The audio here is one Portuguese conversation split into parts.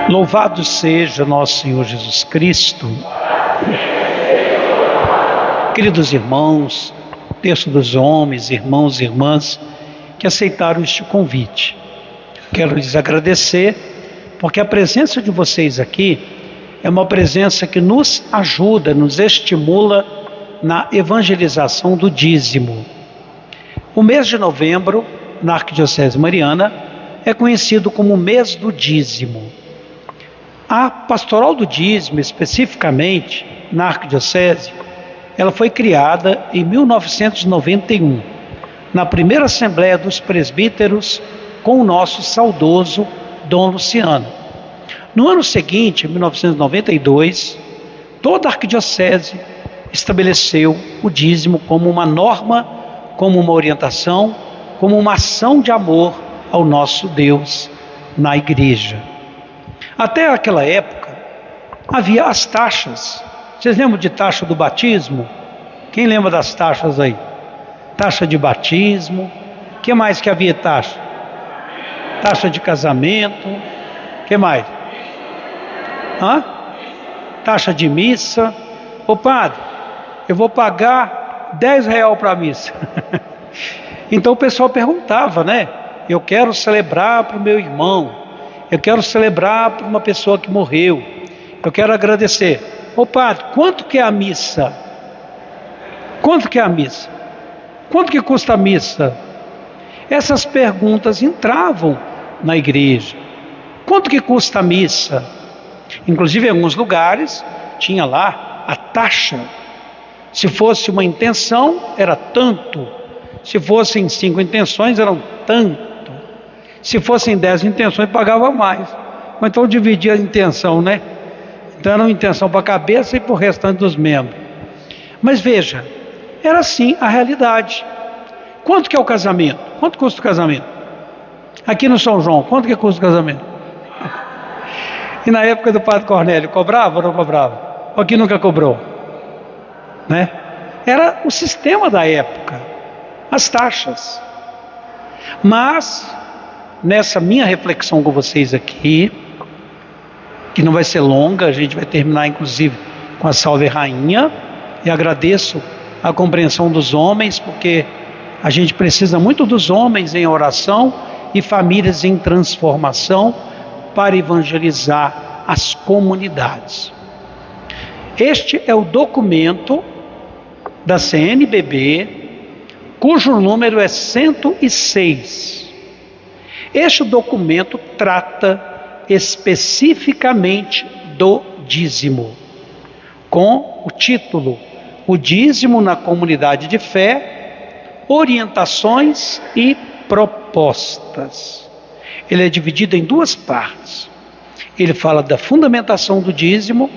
Louvado seja nosso Senhor Jesus Cristo. Queridos irmãos, terço dos homens, irmãos e irmãs que aceitaram este convite. Quero lhes agradecer, porque a presença de vocês aqui é uma presença que nos ajuda, nos estimula na evangelização do dízimo. O mês de novembro, na Arquidiocese Mariana, é conhecido como o mês do dízimo. A pastoral do dízimo, especificamente na Arquidiocese, ela foi criada em 1991, na primeira Assembleia dos Presbíteros, com o nosso saudoso Dom Luciano. No ano seguinte, em 1992, toda a Arquidiocese estabeleceu o dízimo como uma norma, como uma orientação, como uma ação de amor ao nosso Deus na igreja. Até aquela época, havia as taxas. Vocês lembram de taxa do batismo? Quem lembra das taxas aí? Taxa de batismo. O que mais que havia taxa? Taxa de casamento. O que mais? Taxa de missa. Ô padre, eu vou pagar R$10 para a missa. Então o pessoal perguntava, né? Eu quero celebrar para o meu irmão. Eu quero celebrar para uma pessoa que morreu. Eu quero agradecer. Ô padre, quanto que é a missa? Quanto que é a missa? Quanto que custa a missa? Essas perguntas entravam na igreja. Quanto que custa a missa? Inclusive em alguns lugares tinha lá a taxa. Se fosse uma intenção, era tanto. Se fossem 5 intenções, eram tanto. Se fossem 10 intenções, pagava mais. Ou então dividia a intenção, né? Então era uma intenção para a cabeça e para o restante dos membros. Mas veja, era assim a realidade. Quanto que é o casamento? Quanto custa o casamento? Aqui no São João, quanto que custa o casamento? E na época do Padre Cornélio, cobrava ou não cobrava? Ou aqui nunca cobrou? Né? Era o sistema da época, as taxas. Mas nessa minha reflexão com vocês aqui, que não vai ser longa, a gente vai terminar inclusive com a Salve Rainha, e agradeço a compreensão dos homens, porque a gente precisa muito dos homens em oração e famílias em transformação para evangelizar as comunidades. Este é o documento da CNBB, cujo número é 106. Este documento trata especificamente do dízimo, com o título O Dízimo na Comunidade de Fé, Orientações e Propostas. Ele é dividido em duas partes. Ele fala da fundamentação do dízimo,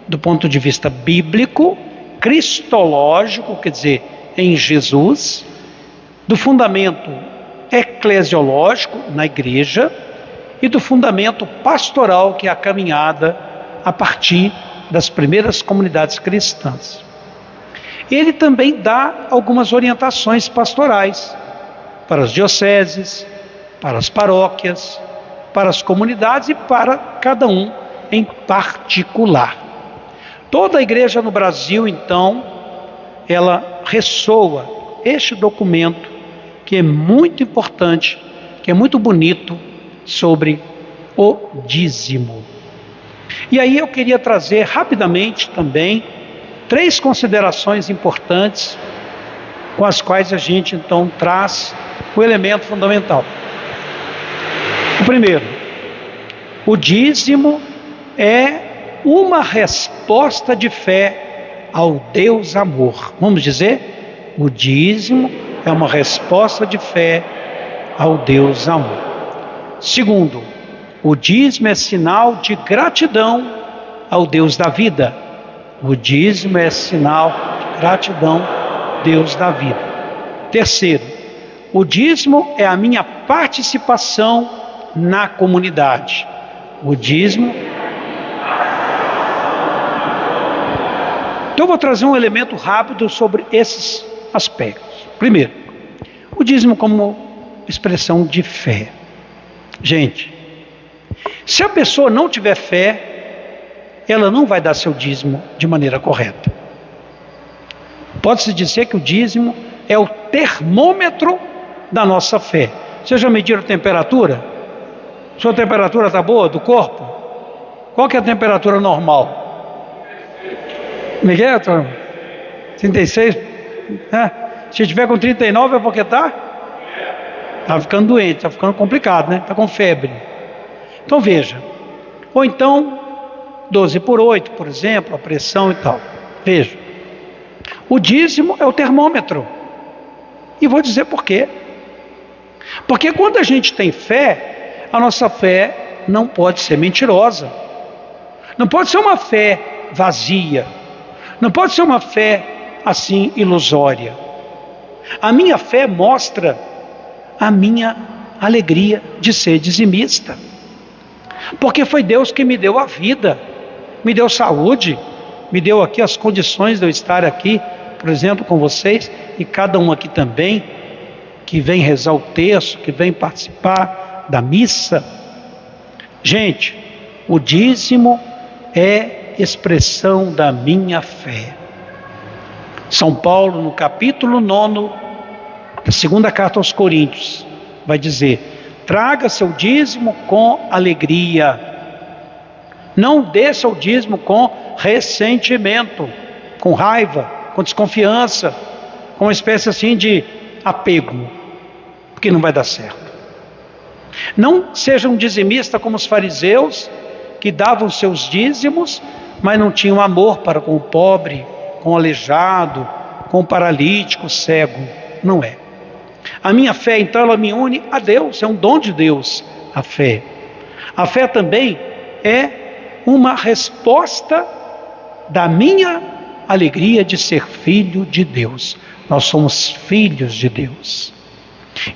do ponto de vista bíblico, cristológico, quer dizer, em Jesus, do fundamento eclesiológico na igreja e do fundamento pastoral, que é a caminhada a partir das primeiras comunidades cristãs. Ele também dá algumas orientações pastorais para as dioceses, para as paróquias, para as comunidades e para cada um em particular. Toda a igreja no Brasil, então, ela ressoa este documento que é muito importante, que é muito bonito, sobre o dízimo. E aí eu queria trazer rapidamente também 3 considerações importantes com as quais a gente então traz o elemento fundamental. O primeiro, o dízimo é uma resposta de fé ao Deus amor. Vamos dizer? O dízimo é uma resposta de fé ao Deus amor. Segundo, o dízimo é sinal de gratidão ao Deus da vida. O dízimo é sinal de gratidão ao Deus da vida. Terceiro, o dízimo é a minha participação na comunidade. O dízimo. Então eu vou trazer um elemento rápido sobre esses aspectos. Primeiro, o dízimo como expressão de fé. Gente, Se a pessoa não tiver fé, ela não vai dar seu dízimo de maneira correta. Pode-se dizer que o dízimo é o termômetro da nossa fé. Vocês já mediram a temperatura? Sua temperatura está boa do corpo? Qual que é a temperatura normal? Miguel, 36? Se tiver com 39 é porque está ficando doente, está ficando complicado, né? Está com febre. Então veja, ou então 12/8, por exemplo, a pressão e tal. Veja, o dízimo é o termômetro. E vou dizer por quê. Porque quando a gente tem fé, a nossa fé não pode ser mentirosa. Não pode ser uma fé vazia. Não pode ser uma fé assim ilusória. A minha fé mostra a minha alegria de ser dizimista. Porque foi Deus que me deu a vida, me deu saúde, me deu aqui as condições de eu estar aqui, por exemplo, com vocês, e cada um aqui também, que vem rezar o terço, que vem participar da missa. Gente, o dízimo é expressão da minha fé. São Paulo, no capítulo 9, da segunda carta aos Coríntios, vai dizer: traga seu dízimo com alegria. Não dê seu dízimo com ressentimento, com raiva, com desconfiança, com uma espécie assim de apego, porque não vai dar certo. Não seja um dizimista como os fariseus, que davam seus dízimos, mas não tinham amor para com o pobre, com o aleijado, com o paralítico, o cego. Não é. A minha fé, então, ela me une a Deus, é um dom de Deus, a fé. A fé também é uma resposta da minha alegria de ser filho de Deus. Nós somos filhos de Deus.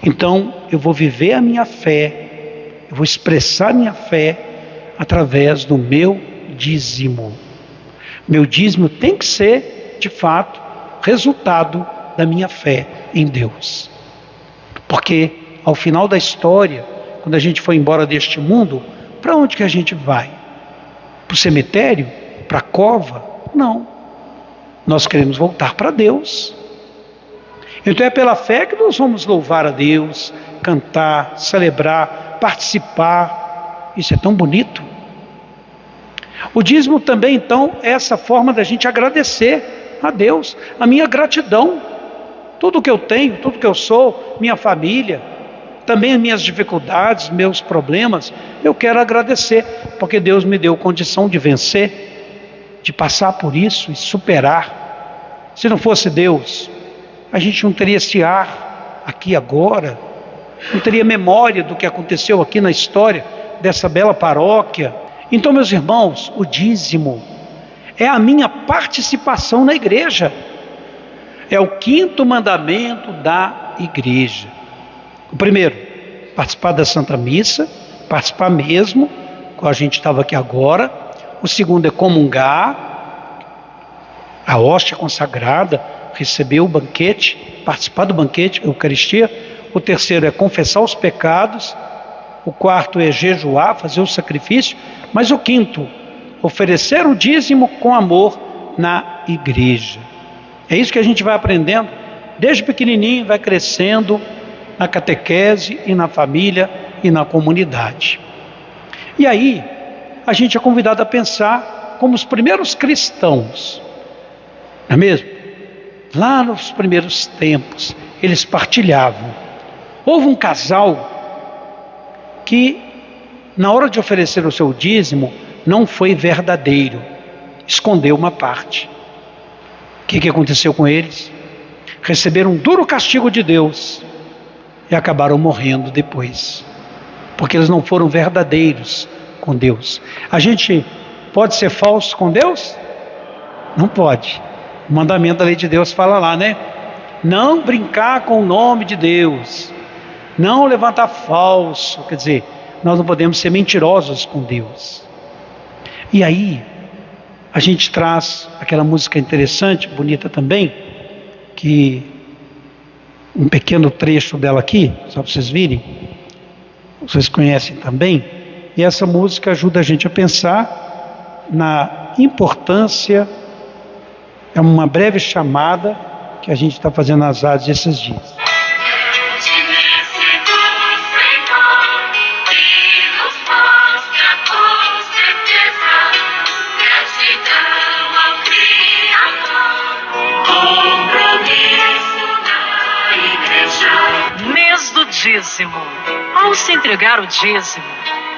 Então, eu vou viver a minha fé, eu vou expressar a minha fé através do meu dízimo. Meu dízimo tem que ser, de fato, resultado da minha fé em Deus. Porque ao final da história, quando a gente for embora deste mundo, para onde que a gente vai? Para o cemitério? Para a cova? Não. Nós queremos voltar para Deus. Então é pela fé que nós vamos louvar a Deus, cantar, celebrar, participar. Isso é tão bonito. O dízimo também, então, é essa forma da gente agradecer a Deus, a minha gratidão. Tudo que eu tenho, tudo que eu sou, minha família, também as minhas dificuldades, meus problemas, eu quero agradecer, porque Deus me deu condição de vencer, de passar por isso e superar. Se não fosse Deus, a gente não teria esse ar aqui agora, não teria memória do que aconteceu aqui na história dessa bela paróquia. Então, meus irmãos, o dízimo é a minha participação na igreja. É o 5º mandamento da igreja. O primeiro, participar da Santa Missa, participar mesmo, como a gente estava aqui agora. O segundo é comungar, a hóstia consagrada, receber o banquete, participar do banquete, a Eucaristia. O terceiro é confessar os pecados. O quarto é jejuar, fazer o sacrifício. Mas o 5º, oferecer o dízimo com amor na igreja. É isso que a gente vai aprendendo, desde pequenininho, vai crescendo na catequese e na família e na comunidade. E aí, a gente é convidado a pensar como os primeiros cristãos, não é mesmo? Lá nos primeiros tempos, eles partilhavam. Houve um casal que, na hora de oferecer o seu dízimo, não foi verdadeiro, escondeu uma parte. O que aconteceu com eles? Receberam um duro castigo de Deus e acabaram morrendo depois, porque eles não foram verdadeiros com Deus. A gente pode ser falso com Deus? Não pode. O mandamento da lei de Deus fala lá, né? Não brincar com o nome de Deus, não levantar falso, quer dizer, nós não podemos ser mentirosos com Deus. E aí, a gente traz aquela música interessante, bonita também, que um pequeno trecho dela aqui, só para vocês virem, vocês conhecem também, E essa música ajuda a gente a pensar na importância, é uma breve chamada que a gente está fazendo nas rádios esses dias. Mês do dízimo. Ao se entregar o dízimo,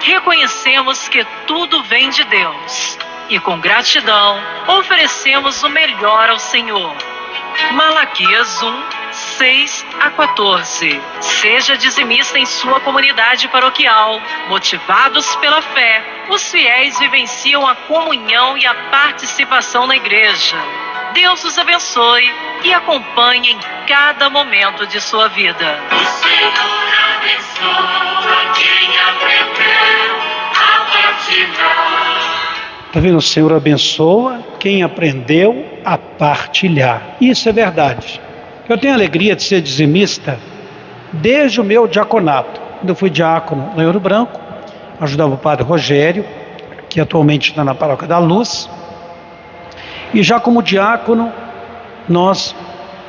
reconhecemos que tudo vem de Deus e com gratidão oferecemos o melhor ao Senhor. Malaquias 1, 6 a 14. Seja dizimista em sua comunidade paroquial. Motivados pela fé, os fiéis vivenciam a comunhão e a participação na igreja. Deus os abençoe e acompanhe em cada momento de sua vida. O Senhor abençoa quem aprendeu a partilhar. Está vendo? O Senhor abençoa quem aprendeu a partilhar. Isso é verdade. Eu tenho a alegria de ser dizimista desde o meu diaconato. Quando eu fui diácono no Ouro Branco, ajudava o padre Rogério, que atualmente está na Paróquia da Luz. E já como diácono, nós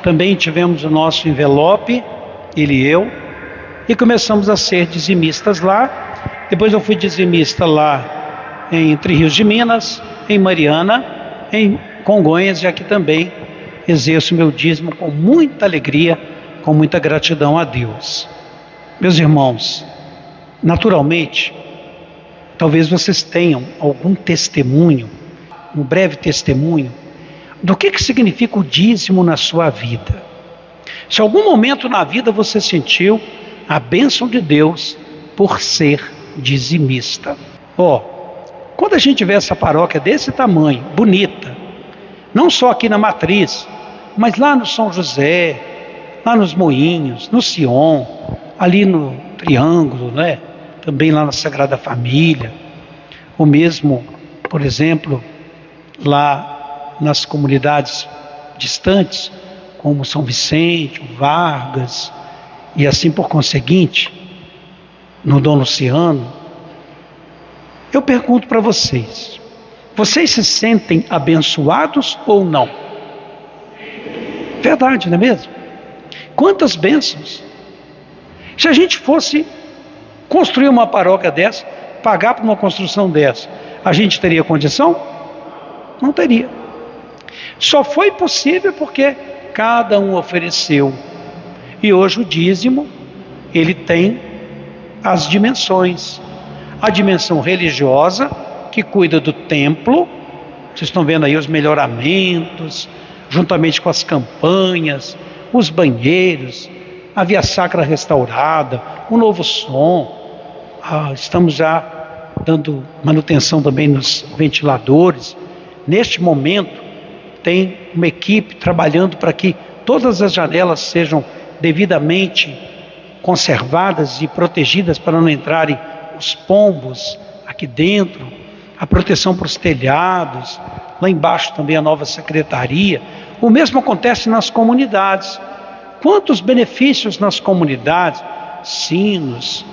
também tivemos o nosso envelope, ele e eu, e começamos a ser dizimistas lá. Depois eu fui dizimista lá em Entre Rios de Minas, em Mariana, em Congonhas, e aqui também exerço meu dízimo com muita alegria, com muita gratidão a Deus. Meus irmãos, naturalmente, talvez vocês tenham algum testemunho, um breve testemunho, do que significa o dízimo na sua vida. Se algum momento na vida você sentiu a bênção de Deus por ser dizimista. Quando a gente vê essa paróquia desse tamanho, bonita, não só aqui na Matriz, mas lá no São José, lá nos Moinhos, no Sion, ali no Triângulo, né? Também lá na Sagrada Família, ou mesmo, por exemplo, lá nas comunidades distantes, como São Vicente, o Vargas, e assim por conseguinte, no Dom Luciano. Eu pergunto para vocês, vocês se sentem abençoados ou não? Verdade, não é mesmo? Quantas bênçãos! Se a gente fosse construir uma paróquia dessa, pagar por uma construção dessa, a gente teria condição? Não teria. Só foi possível porque cada um ofereceu. E hoje o dízimo, ele tem as dimensões. A dimensão religiosa, que cuida do templo, vocês estão vendo aí os melhoramentos, juntamente com as campanhas, os banheiros, a via sacra restaurada, o novo som. Estamos já dando manutenção também nos ventiladores. Neste momento, tem uma equipe trabalhando para que todas as janelas sejam devidamente conservadas e protegidas para não entrarem os pombos aqui dentro, a proteção para os telhados, lá embaixo também a nova secretaria. O mesmo acontece nas comunidades. Quantos benefícios nas comunidades? Sinos,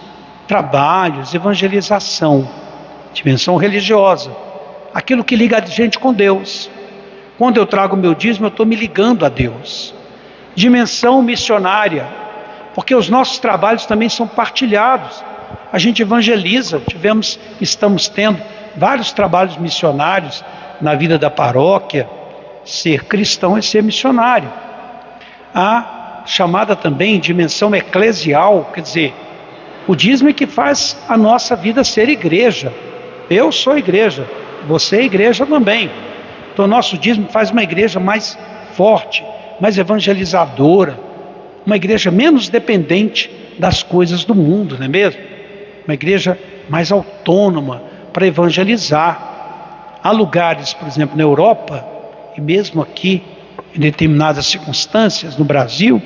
trabalhos, evangelização, dimensão religiosa, aquilo que liga a gente com Deus. Quando eu trago o meu dízimo, eu estou me ligando a Deus. Dimensão missionária, porque os nossos trabalhos também são partilhados. A gente evangeliza, estamos tendo vários trabalhos missionários na vida da paróquia. Ser cristão é ser missionário. A chamada também dimensão eclesial, quer dizer, o dízimo é que faz a nossa vida ser igreja. Eu sou igreja, você é igreja também. Então o nosso dízimo faz uma igreja mais forte, mais evangelizadora, uma igreja menos dependente das coisas do mundo, não é mesmo? Uma igreja mais autônoma para evangelizar. Há lugares, por exemplo, na Europa, e mesmo aqui, em determinadas circunstâncias no Brasil,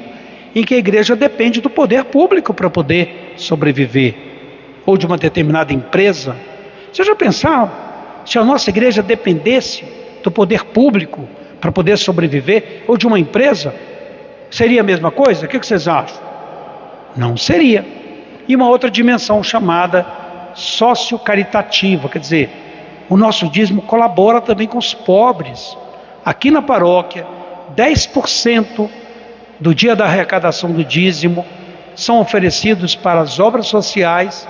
em que a igreja depende do poder público para poder sobreviver, ou de uma determinada empresa. Você já pensou, se a nossa igreja dependesse do poder público para poder sobreviver, ou de uma empresa, seria a mesma coisa? O que vocês acham? Não seria. E uma outra dimensão chamada sociocaritativa, quer dizer, o nosso dízimo colabora também com os pobres. Aqui na paróquia, 10% do dia da arrecadação do dízimo são oferecidos para as obras sociais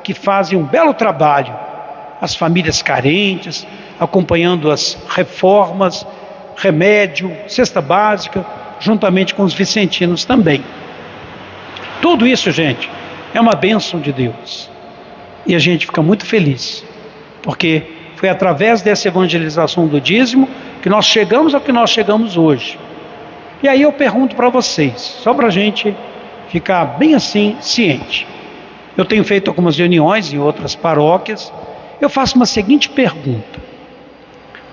que fazem um belo trabalho, as famílias carentes, acompanhando as reformas, remédio, cesta básica, juntamente com os vicentinos também. Tudo isso, gente, é uma bênção de Deus. E a gente fica muito feliz, porque foi através dessa evangelização do dízimo que nós chegamos ao que nós chegamos hoje. E aí eu pergunto para vocês, só para a gente ficar bem assim, ciente. Eu tenho feito algumas reuniões em outras paróquias. Eu faço uma seguinte pergunta.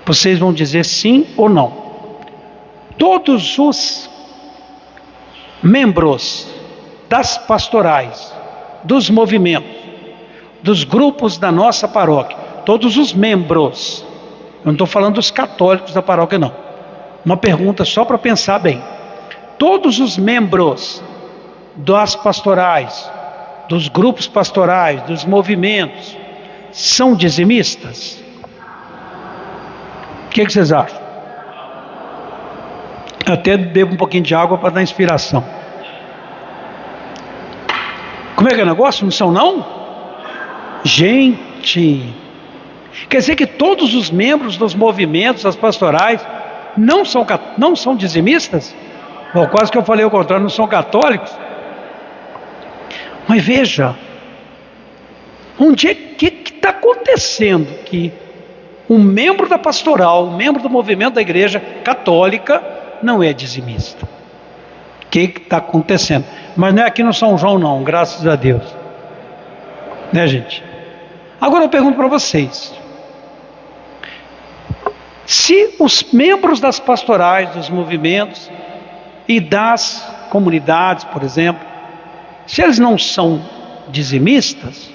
Vocês vão dizer sim ou não. Todos os membros das pastorais, dos movimentos, dos grupos da nossa paróquia, todos os membros, eu não estou falando dos católicos da paróquia não, uma pergunta só para pensar bem. Todos os membros das pastorais, dos grupos pastorais, dos movimentos, são dizimistas? O que vocês acham? Eu até bebo um pouquinho de água para dar inspiração. Como é que é o negócio? Não são não? Gente, quer dizer que todos os membros dos movimentos, das pastorais, não são dizimistas? Bom, quase que eu falei o contrário, não são católicos. Mas veja, onde é que está acontecendo que um membro da pastoral, um membro do movimento da igreja católica não é dizimista? O que está acontecendo? Mas não é aqui no São João não, graças a Deus. Né, gente? Agora eu pergunto para vocês. Se os membros das pastorais, dos movimentos e das comunidades, por exemplo, se eles não são dizimistas,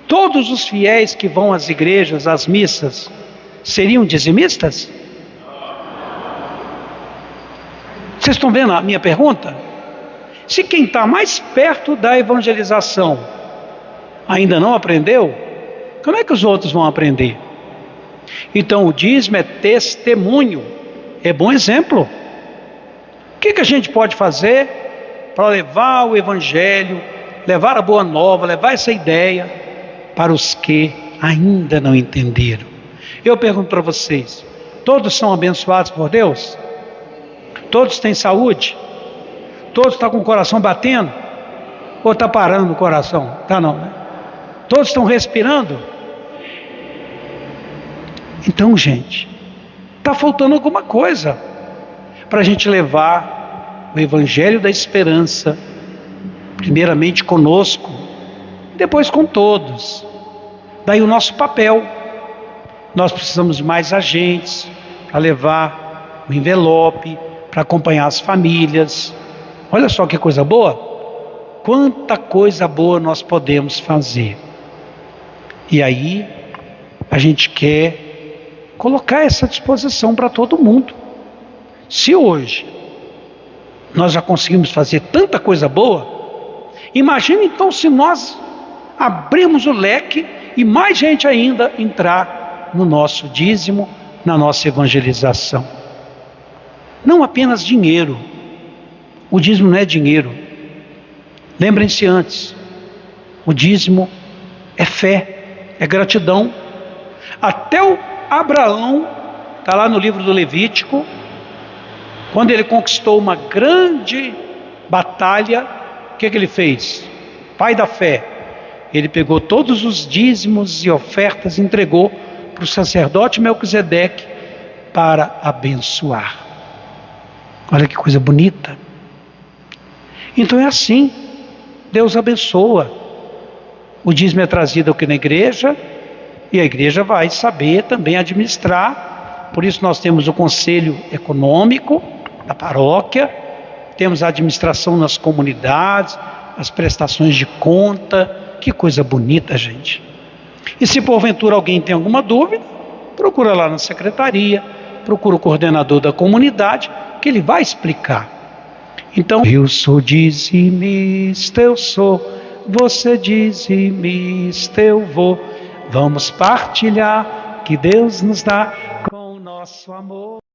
todos os fiéis que vão às igrejas, às missas, seriam dizimistas? Vocês estão vendo a minha pergunta? Se quem está mais perto da evangelização ainda não aprendeu, como é que os outros vão aprender? Então o dízimo é testemunho, é bom exemplo. O que a gente pode fazer para levar o evangelho, levar a boa nova, levar essa ideia para os que ainda não entenderam? Eu pergunto para vocês, todos são abençoados por Deus? Todos têm saúde? Todos estão com o coração batendo? Ou está parando o coração? Tá não, né? Todos estão respirando? Então, gente, está faltando alguma coisa para a gente levar o evangelho da esperança, primeiramente conosco, depois com todos. Daí o nosso papel. Nós precisamos de mais agentes para levar o envelope, para acompanhar as famílias. Olha só que coisa boa. Quanta coisa boa nós podemos fazer. E aí a gente quer colocar essa disposição para todo mundo. Se hoje nós já conseguimos fazer tanta coisa boa, imagina então se nós abrirmos o leque e mais gente ainda entrar no nosso dízimo, na nossa evangelização. Não apenas dinheiro. O dízimo não é dinheiro. Lembrem-se antes, o dízimo é fé, é gratidão. Até o Abraão, está lá no livro do Levítico, quando ele conquistou uma grande batalha, o que ele fez? Pai da fé. Ele pegou todos os dízimos e ofertas e entregou para o sacerdote Melquisedeque para abençoar. Olha que coisa bonita. Então é assim, Deus abençoa. O dízimo é trazido aqui na igreja e a igreja vai saber também administrar. Por isso nós temos o conselho econômico da paróquia, temos a administração nas comunidades, as prestações de conta. Que coisa bonita, gente. E se porventura alguém tem alguma dúvida, procura lá na secretaria, procura o coordenador da comunidade, que ele vai explicar. Então, eu sou dizimista, eu sou você dizimista, eu vou. Vamos partilhar que Deus nos dá com o nosso amor.